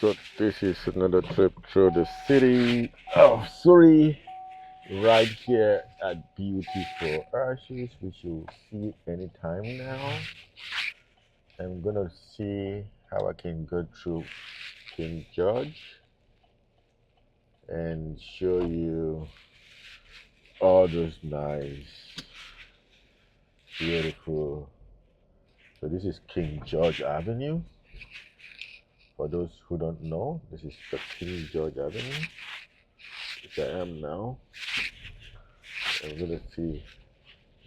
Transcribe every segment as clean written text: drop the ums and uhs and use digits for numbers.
So this is another trip through the city of Surrey, right here at beautiful Arches, which you'll see anytime now. I'm gonna see how I can go through King George and show you all those nice, beautiful. So this is King George Avenue. For those who don't know, this is the King George Avenue, which I am now. I'm gonna see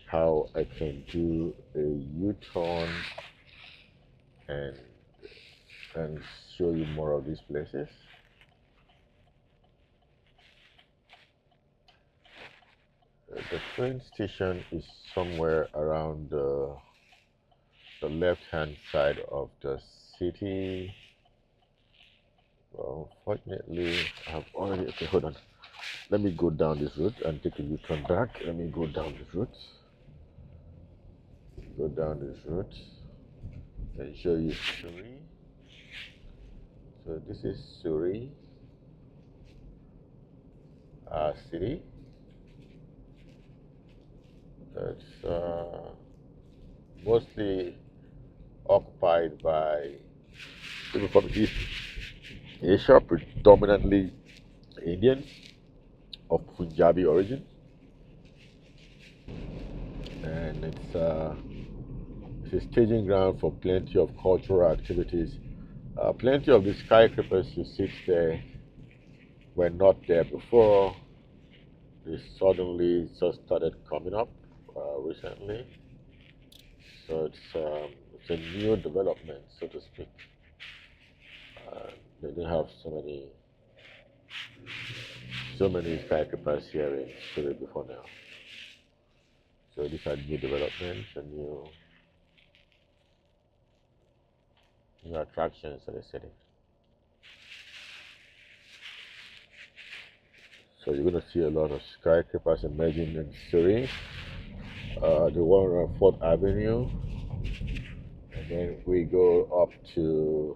how I can do a U-turn and and show you more of these places. The train station is somewhere around the left-hand side of the city. Well, fortunately, I've already. Okay, hold on. Let me go down this route and take a U-turn back. Let me go down this route. Go down this route and show you Surrey. So this is Surrey city. It's mostly occupied by people from East Asia, predominantly Indians of Punjabi origin, and it's a staging ground for plenty of cultural activities. Plenty of the skyscrapers you see there were not there before. They suddenly just started coming up recently, so it's a new development, so to speak. They didn't have so many skyscrapers here in Surrey before now. So these are new developments and new attractions to the city. So you're going to see a lot of skyscrapers emerging in Surrey. The one on 4th Avenue, and then we go up to,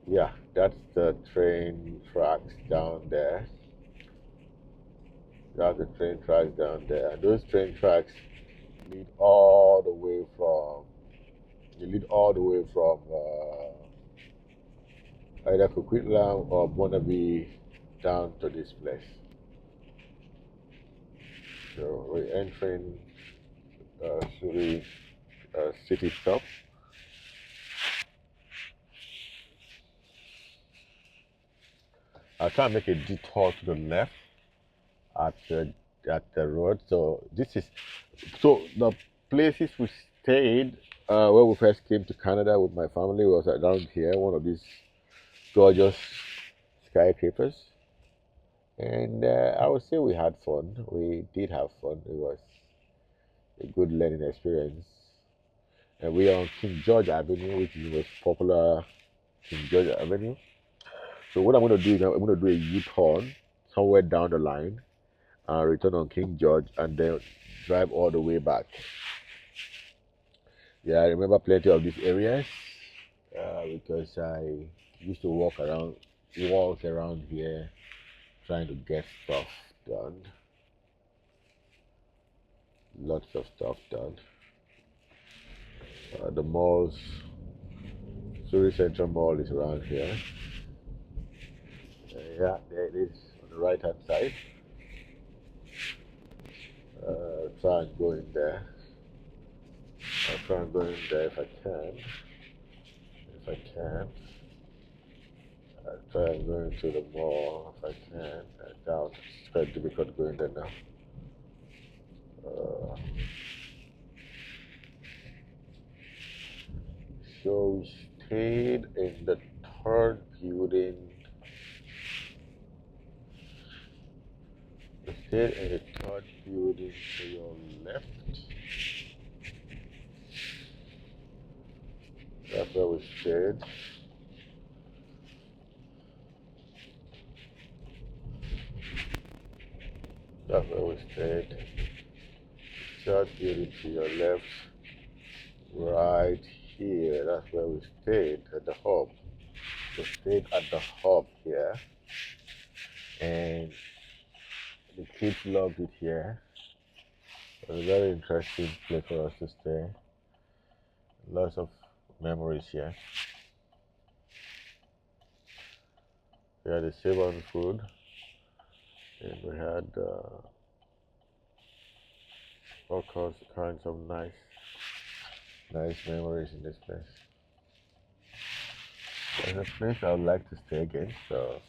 yeah, that's the train tracks down there. That's the train tracks down there. And those train tracks lead all the way from, either Coquitlam or Burnaby down to this place. So we're entering Surrey city itself. I'll try and make a detour to the left at the road. So the places we stayed when we first came to Canada with my family was around here, one of these gorgeous skyscrapers. And I would say we had fun. We did have fun. It was a good learning experience. And we are on King George Avenue, which is the most popular King George Avenue. So what I'm going to do is I'm going to do a U-turn somewhere down the line, return on King George, and then drive all the way back. Yeah, I remember plenty of these areas because I used to walk around here trying to get stuff done. Lots of stuff done. The malls, Surrey Central Mall is around here. Yeah, there it is on the right hand side. Try and go in there. I'll try and go in there if I can. I'll try and go into the mall if I can. I doubt it's quite difficult going there now. So we stayed in the third building. We stayed in the third building to your left. That's where we stayed. That's where we stayed. Third building to your left. Right here, that's where we stayed at the hub. We stayed at the hub here, and the kids loved it here. It was a very interesting place for us to stay. Lots of memories here. We had a Ceylon food, and we had all kinds of nice memories in this place. It's a place I would like to stay again. So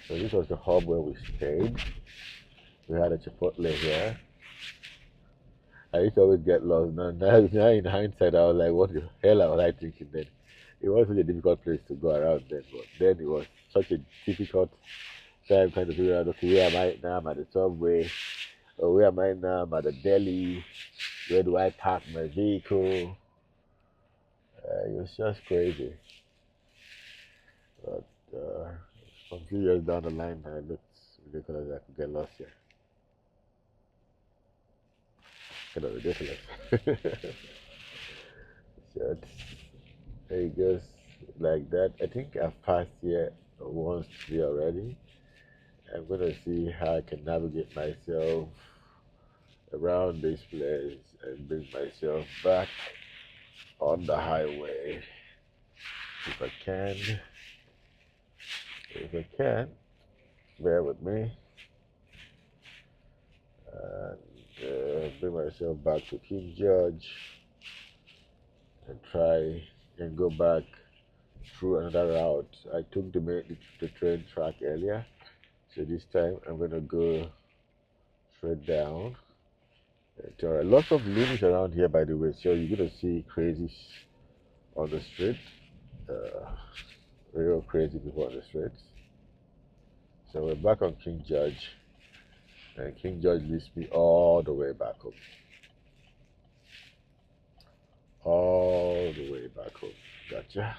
So this was the hub where we stayed. We had a Chipotle here. I used to always get lost. Now in hindsight, I was like, what the hell was I thinking then? It was such a difficult place to go around then, but then it was such a difficult time trying to figure out, okay, where am I now? I'm at the subway. Or where am I now? I'm at the deli. Where do I park my vehicle? It was just crazy. But some few years down the line, it looks ridiculous. I could get lost here. Kind of ridiculous. So it goes like that. I think I've passed here once here already. I'm gonna see how I can navigate myself around this place and bring myself back on the highway if I can. If I can, bear with me, and bring myself back to King George and try and go back through another route. I took the train track earlier, so this time I'm gonna go straight down. There are lots of loonies around here, by the way, so you're gonna see crazies on the street, real crazy people on the streets. So we're back on King George, and King George leads me all the way back home. All the way back home. Gotcha.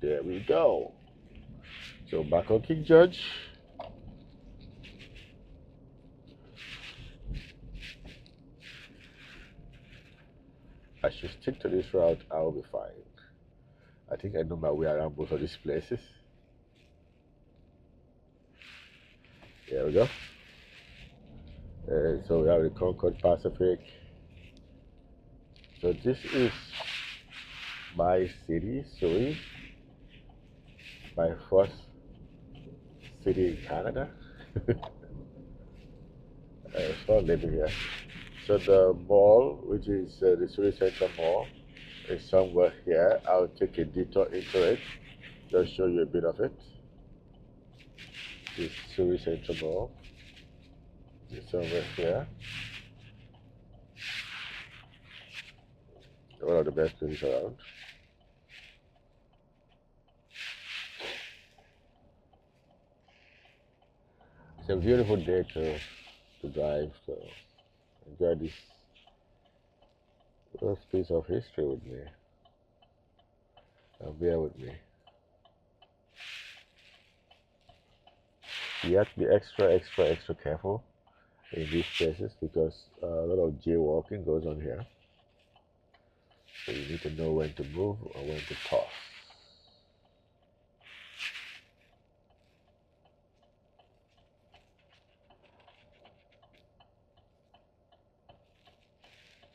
There we go. So back on King George. I should stick to this route, I'll be fine. I think I know my way around both of these places. There we go. So we have the Concord Pacific. So this is my city, Surrey, my first city in Canada. It's fun living here. So the mall, which is the Surrey Central Mall, is somewhere here. I'll take a detour into it, just show you a bit of it. This Surrey Central Mall is somewhere here. One of the best places around. It's a beautiful day to drive, so enjoy this little piece of history with me. And bear with me. You have to be extra careful in these places because a lot of jaywalking goes on here. So you need to know when to move or when to pause.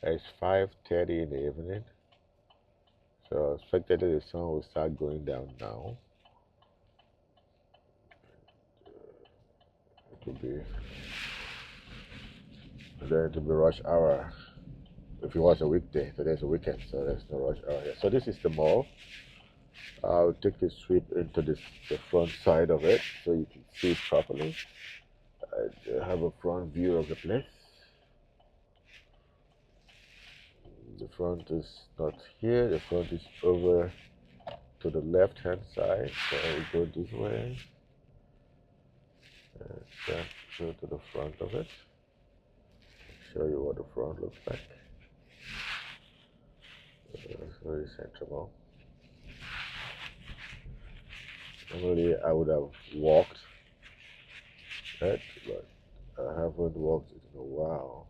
It's 5:30 in the evening, so I expected that the sun will start going down now. It will be then to be rush hour if it was a weekday. Today's a weekend, so there's no rush hour here. So this is the mall. I'll take a sweep into the front side of it so you can see it properly. I have a front view of the place. The front is not here, the front is over to the left hand side, so I will go this way and then go to the front of it, show you what the front looks like. It's very central. Normally I would have walked, right? But I haven't walked it in a while.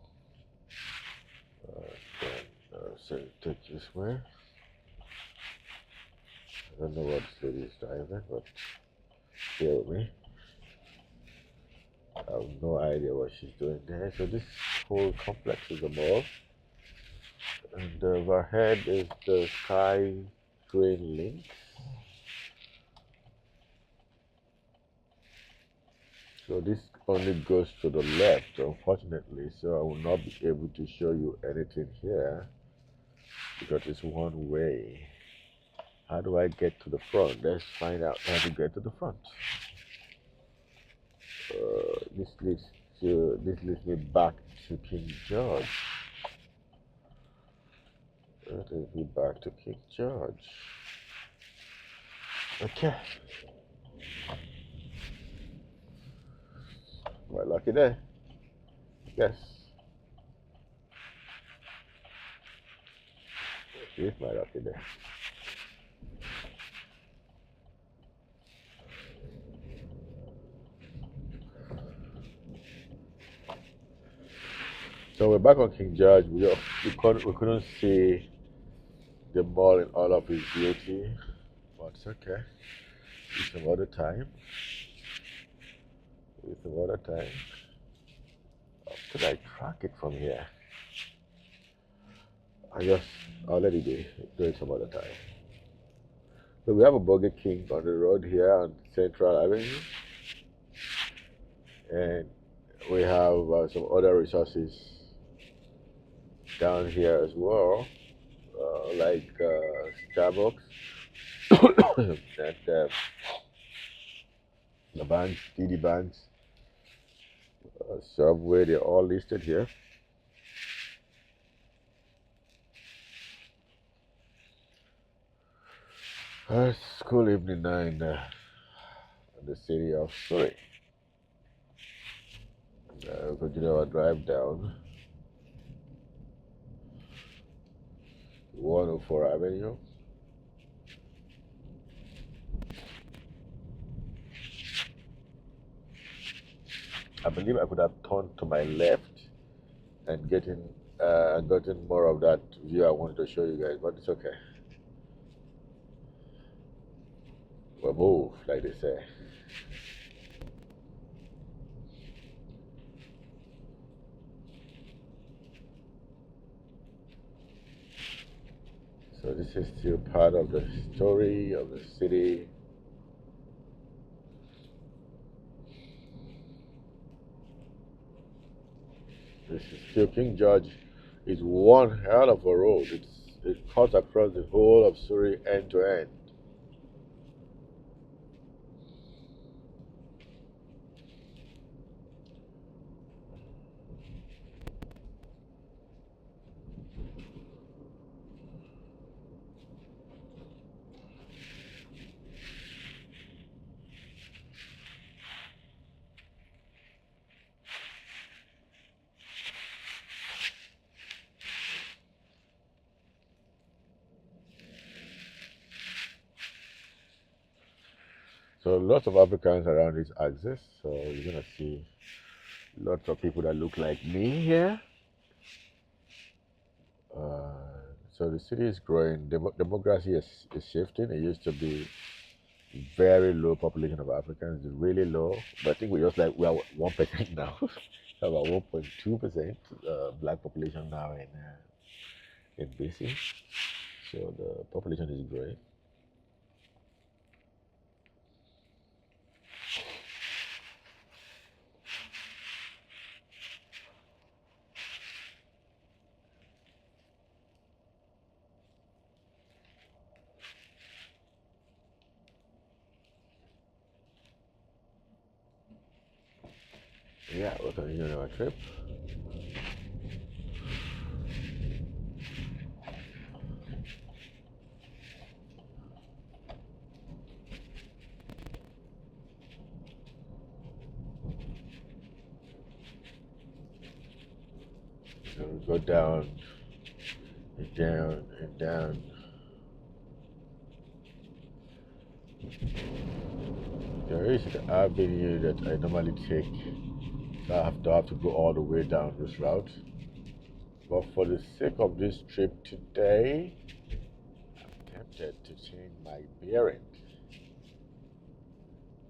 So take this way. I don't know what this lady is driving, but bear with me. I have no idea what she's doing there. So this whole complex is a mall, and overhead is the SkyTrain link. So this only goes to the left, unfortunately. So I will not be able to show you anything here because it's one way. How do I get to the front? Let's find out how to get to the front. This leads me back to King George. That leads me back to King George. Okay. Quite lucky there. Yes. Here's my lucky there. So we're back on King George. We couldn't see the mall in all of its beauty, but it's okay. It's some other time. It's some other time. How could I track it from here? I'll let it be. Do it some other time. So we have a Burger King on the road here on Central Avenue, and we have some other resources down here as well, like Starbucks and the banks, TD banks, Subway. They're all listed here. School evening now in the city of Surrey. We'll continue our drive down 104 Avenue. I believe I could have turned to my left and gotten more of that view I wanted to show you guys, but it's okay. We'll move, like they say. So this is still part of the story of the city. This is still King George. Is one hell of a road. It cuts across the whole of Surrey end to end. So lots of Africans around this axis. So you're gonna see lots of people that look like me here. So the city is growing. Demography is shifting. It used to be very low population of Africans, really low. But I think we are 1% now. About 1.2% black population now in BC. So the population is growing. Yeah, we're continuing our trip. So we go down and down and down. There is an avenue that I normally take So I have to go all the way down this route. But for the sake of this trip today, I'm tempted to change my bearing.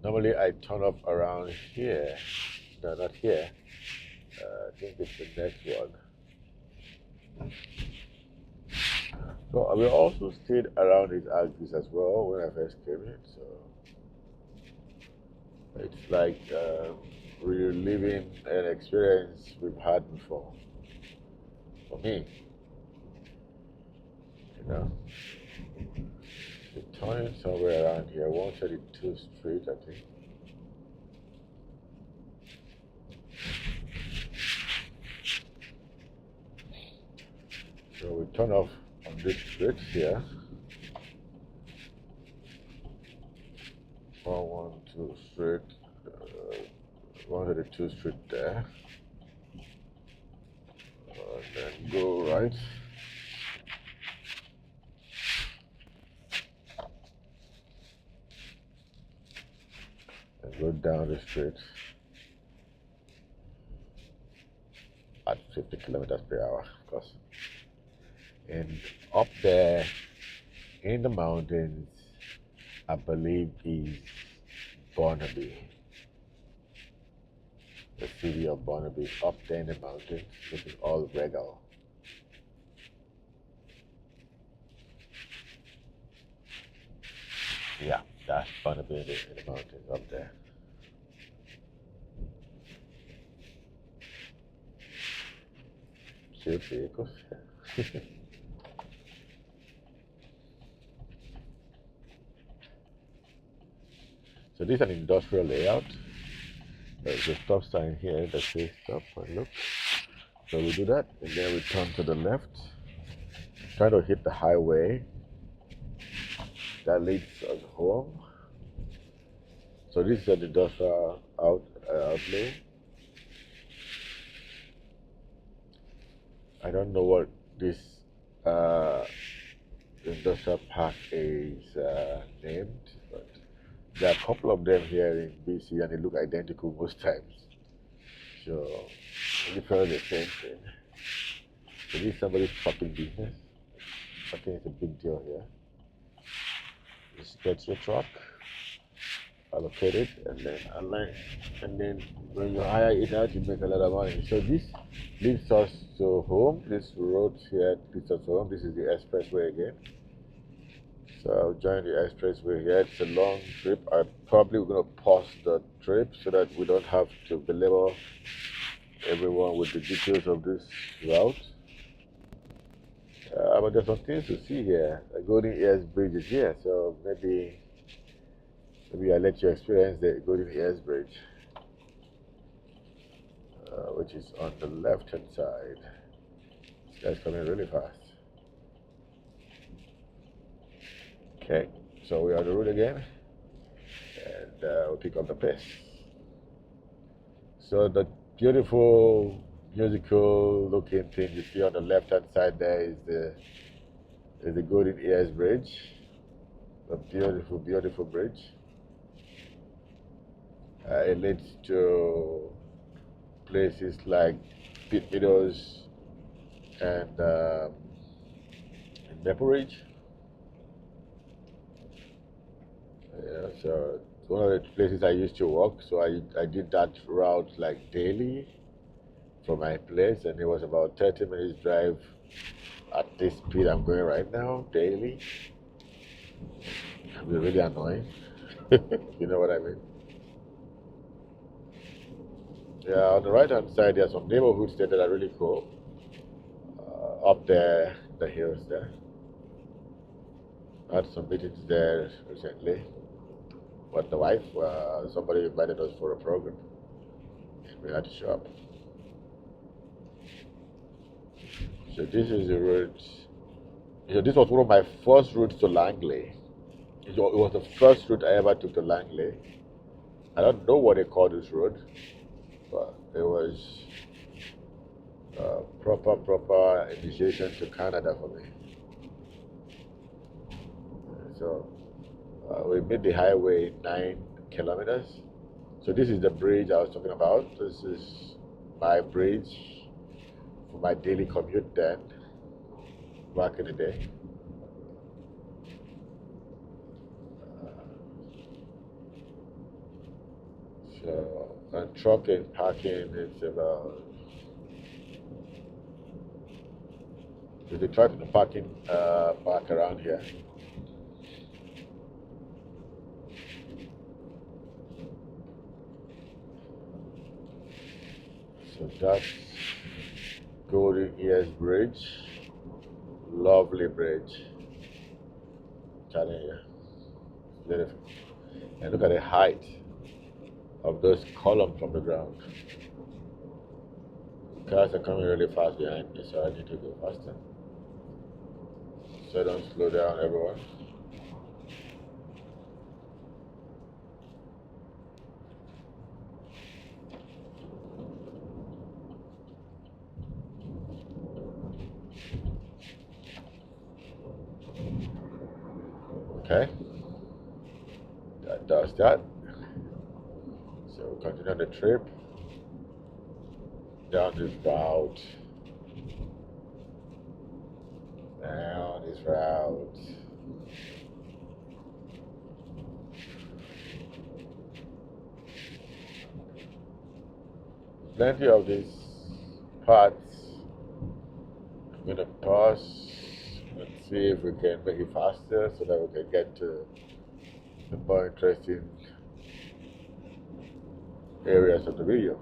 Normally I turn up around here. No, not here. I think it's the next one. So we also stayed around these axis as well when I first came in. So it's like reliving an experience we've had before. For me, you know, we're turning somewhere around here, 132 Street, I think. So we turn off on this street here. 112 Street, 132 Street there. And then go right. And go down the street at 50 kilometers per hour, of course. And up there in the mountains, I believe is Barnaby. The city of Barnaby, up there in the mountains, looking all regal. Yeah, that's Barnaby in the mountains up there. Cute vehicles. So this is an industrial layout. There's a stop sign here that says stop and look. So we do that, and then we turn to the left, try to hit the highway that leads us home. So this is an industrial outlay. I don't know what this industrial park is named, but there are a couple of them here in BC and they look identical most times. So we felt the same thing. So this is somebody's shopping business. I think it's a big deal here. Just get your truck, allocate it, and then align. And then when you hire it out, you make a lot of money. So this leads us to home. This road here leads us home. This is the expressway again. So I'll join the expressway here. It's a long trip. I'm probably going to pause the trip so that we don't have to belabor everyone with the details of this route. But there's some things to see here. The Golden Ears Bridge is here, so maybe I'll let you experience the Golden Ears Bridge, which is on the left-hand side. This guy's coming really fast. Okay, so we are on the road again, and we'll pick up the pace. So the beautiful, musical looking thing you see on the left-hand side there is the Golden Ears Bridge, a beautiful, beautiful bridge. It leads to places like Pit Meadows and Maple Ridge. Yeah, so it's one of the places I used to walk. So I did that route like daily from my place, and it was about 30 minutes drive at this speed I'm going right now daily. It'll be really annoying. You know what I mean? Yeah, on the right hand side there's some neighborhoods there that are really cool. Up there, the hills there. I had some meetings there recently. But the wife, somebody invited us for a program. We had to show up. So this is the route. So this was one of my first routes to Langley. It was the first route I ever took to Langley. I don't know what they call this road, but it was proper initiation to Canada for me. So we made the highway 9 kilometers. So this is the bridge I was talking about. This is my bridge for my daily commute then, back in the day. So, and trucking, parking, it's about, there's a truck parking park around here. So that's Golden Ears Bridge. Lovely bridge. Telling you. Beautiful. And look at the height of those columns from the ground. Cars are coming really fast behind me, so I need to go faster. So don't slow down, everyone. Okay, that does that. So we continue the trip down this route. Down this route. Plenty of these parts. I'm going to pause and see if we can make it faster so that we can get to the more interesting areas of the video.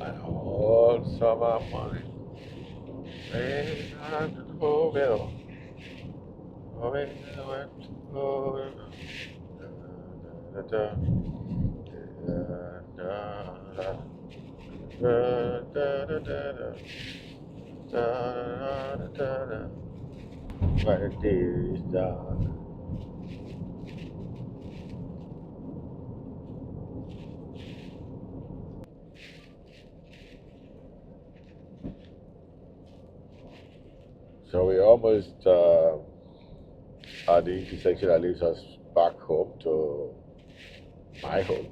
And all summer money, ain't not to Cloverdale. Oh, ain't I went to Cloverdale. Da, da, da, da, da, da, da, da, da, da. But it is dark. So we almost at the intersection that leads us back home to my home.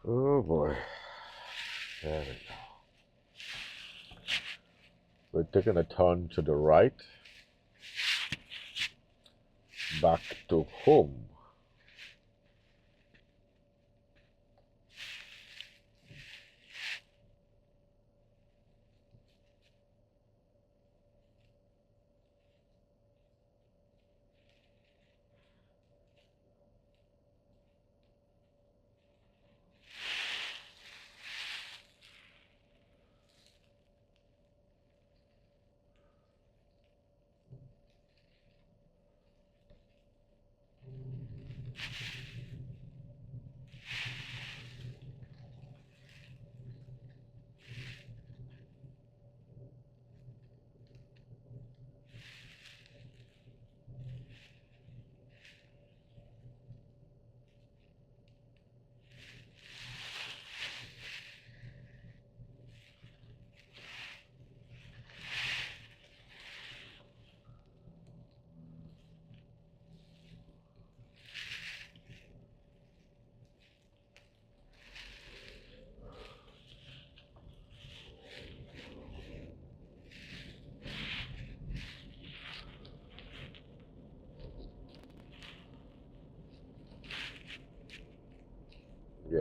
Oh boy. There we go. We're taking a turn to the right, back to home.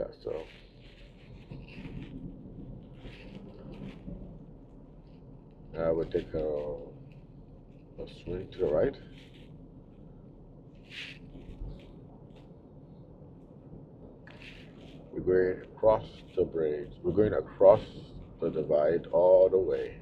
Yeah, so we'll take a swing to the right. We're going across the bridge. We're going across the divide all the way.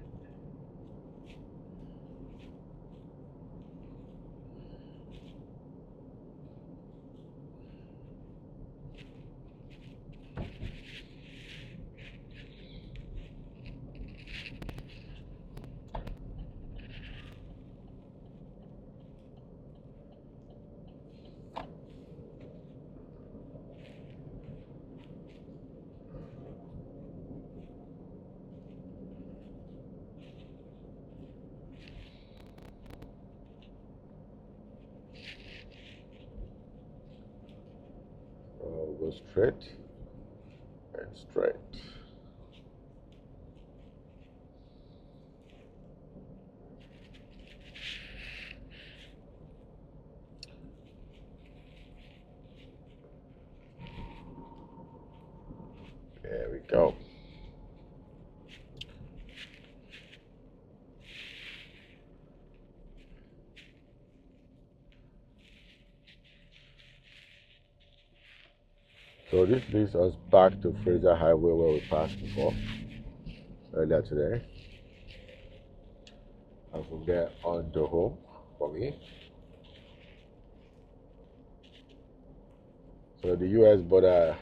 Go straight and straight. There we go. So this leads us back to Fraser Highway where we passed before earlier today. And from there on to home for me. So the US border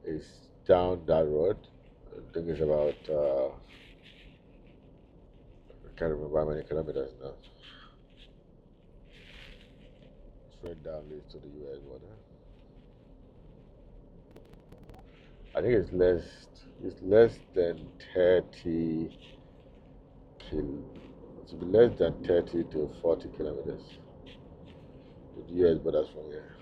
is down that road. I think it's about, I can't remember how many kilometers now. Straight down leads to the US border. I think it's less than 30 it should be less than 30 to 40 kilometers. The US borders from here.